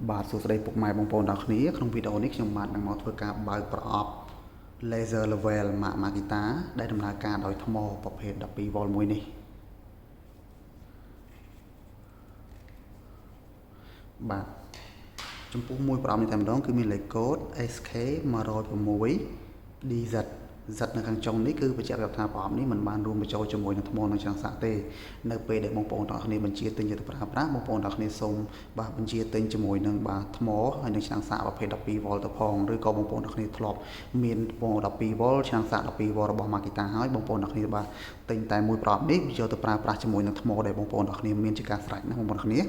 បាទសួស្តីពុកម៉ែបងប្អូនទាំងគ្នាក្នុងវីដេអូនេះខ្ញុំបាននឹងមកធ្វើការបើកប្រអប់ laser level Makita ដែលដំណើរការដោយថ្មប្រភេទ 12V មួយនេះបាទចំពោះមួយប្រអប់នេះតែម្ដងគឺមានលេខកូដ SK106DZ នៅខាងចុងនេះគឺបញ្ជាក់ប្រាប់ថាប្រអប់នេះមិនបានរួមបញ្ចូលជាមួយនឹងថ្មនិងឆ្អឹងសាក់ទេនៅពេលដែលបងប្អូនទាំងគ្នាបញ្ជាទិញយកទៅប្រើប្រាស់បងប្អូនទាំងគ្នាសូមបាទបញ្ជាទិញជាមួយនឹងបាទថ្មហើយនិងឆ្អឹងសាក់ប្រភេទ 12V ទៅផងឬក៏បងប្អូនទាំងគ្នាធ្លាប់មានពង 12V ឆ្អឹងសាក់ 12V របស់ Makita ហើយបងប្អូនទាំងគ្នាបាទទិញតែមួយប្រអប់នេះយកទៅប្រើប្រាស់ជាមួយនឹងថ្មដែលបងប្អូនទាំងគ្នាមានជាការស្រេចណាបងប្អូនទាំងគ្នា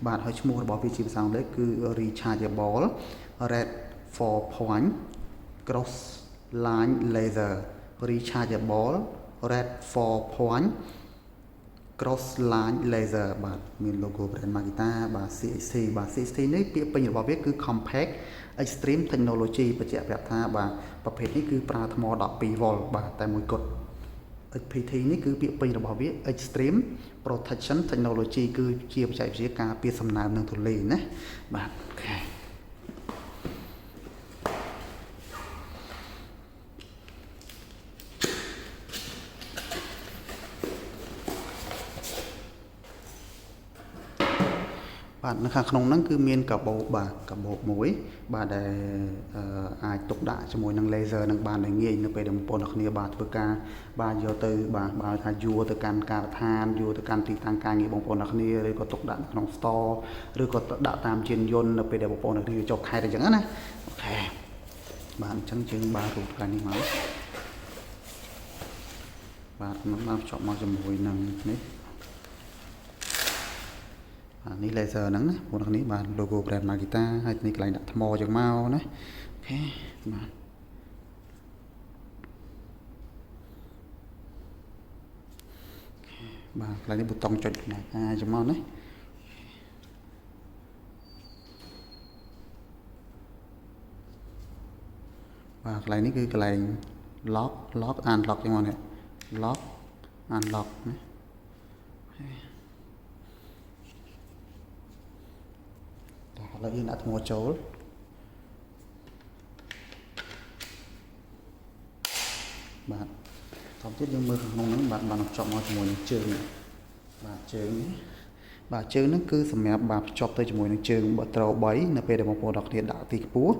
បាទហើយឈ្មោះរបស់វាជាភាសាអង់គ្លេសគឺ Rechargeable Red 4-point Cross Line Laser Rechargeable Red 4-point Cross Line Laser បាទមាន logo brand Makita បាទ CXT បាទ CXT នេះពាក្យពេញរបស់វាគឺ Compact Extreme Technology បញ្ជាក់ប្រាប់ថាបាទប្រភេទនេះគឺប្រើថ្ម 12V បាទតែមួយគត់ XPT នេះគឺពាក្យពេញរបស់វា Extreme Protection Technology គឺជាបច្ចេកវិទ្យាការពារសំណើមនិងធូលីណាបាទអូខេបាទនៅខាងក្នុងហ្នឹងគឺមានកាបូបបាទកាបូបមួយបាទដែលអាចទុកដាក់ជាមួយនឹង laser នឹងបានងាយនៅពេលដែលបងប្អូនទាំងគ្នាបាទធ្វើការបាទយកទៅបាទថាយួរទៅកាន់ការដ្ឋានយួរទៅកាន់ទីតាំងការងារបងប្អូនទាំងគ្នាឬក៏ទុកដាក់ក្នុង store ឬក៏ដាក់តាមយានយន្តនៅពេលដែលបងប្អូនទាំងគ្នាចុះខេត្តអញ្ចឹងណាអូខេបាទអញ្ចឹងយើងបាទរូបកានេះមកបាទមកភ្ជាប់មកជាមួយនឹងនេះនេះ laser ហ្នឹងណាបងប្អូននេះបាទ logo brand Makita ហើយនេះកន្លែងដាក់ថ្មចឹងមកណាអូខេបាទកន្លែងនេះប៊ូតុងចុចផ្នែកអាចឹងមកណាបាទកន្លែងនេះគឺកន្លែង lock unlock ចឹងមកនេះ lock unlock ណាឥឡូវយើងដាក់ថ្មចូលបាទតោះទៀតយើងមើលខាងក្នុងហ្នឹងបាទបានភ្ជាប់មកជាមួយនឹងជើងបាទជើងហ្នឹងគឺសម្រាប់បាទភ្ជាប់ទៅជាមួយនឹងជើងបត្រោ3នៅពេលដែលបងប្អូនទាំងគ្នាដាក់ទីខ្ពស់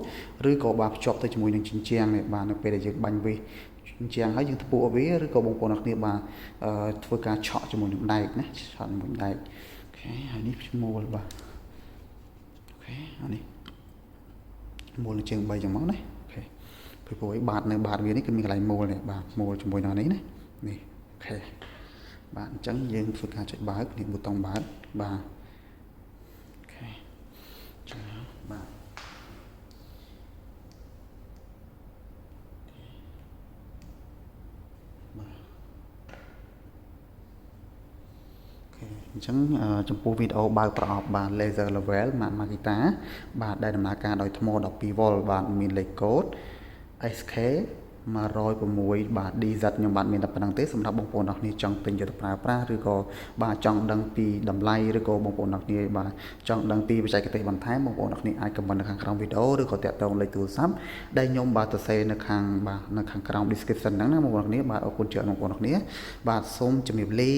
ឬក៏បាទភ្ជាប់ទៅជាមួយនឹងជញ្ជាំងនេះបាទនៅពេលដែលយើងបាញ់វាជញ្ជាំងហើយយើងថ្ពក់វាឬក៏បងប្អូនទាំងគ្នាបាទធ្វើការឆក់ជាមួយនឹងដែកណាឆក់ជាមួយដែកអូខេហើយនេះឈ្មោះបាទអូខេអានេះមូលជើង3ចឹងមកណាអូខេព្រោះឲ្យបាតនៅបាតវានេះគឺមានកន្លែងមូលនេះបាទមូលជាមួយនឹងនេះណានេះអូខេបាទអញ្ចឹងយើងធ្វើការចុចបើកនេះប៊ូតុងបើកបាទអូខេចាបាទអញ្ចឹងចំពោះវីដេអូបើកប្រអប់បាទ laser level Makita បាទដែលដំណើរការដោយថ្ម 12V បាទមានលេខកូដ SK 106បាទ DZ ខ្ញុំបាទមានតែប៉ុណ្្នឹងទេសម្រាប់បងប្អូនទាំងគ្នាចង់ទិញយកទៅប្រើប្រាស់ឬក៏បាទចង់ដឹងពីតម្លៃឬក៏បងប្អូនទាំងគ្នាបាទចង់ដឹងពីបច្ចេកទេសបន្ថែមបងប្អូនទាំងគ្នាអាចខមមិននៅខាងក្រោមវីដេអូឬក៏តាក់ទងលេខទូរស័ព្ទដែលខ្ញុំបាទសរសេរនៅខាងបាទនៅខាងក្រោម description ហ្នឹងណាបងប្អូនទាំងគ្នាបាទអរគុណច្រើនបងប្អូនទាំងគ្នាបាទសូមជម្រាបលា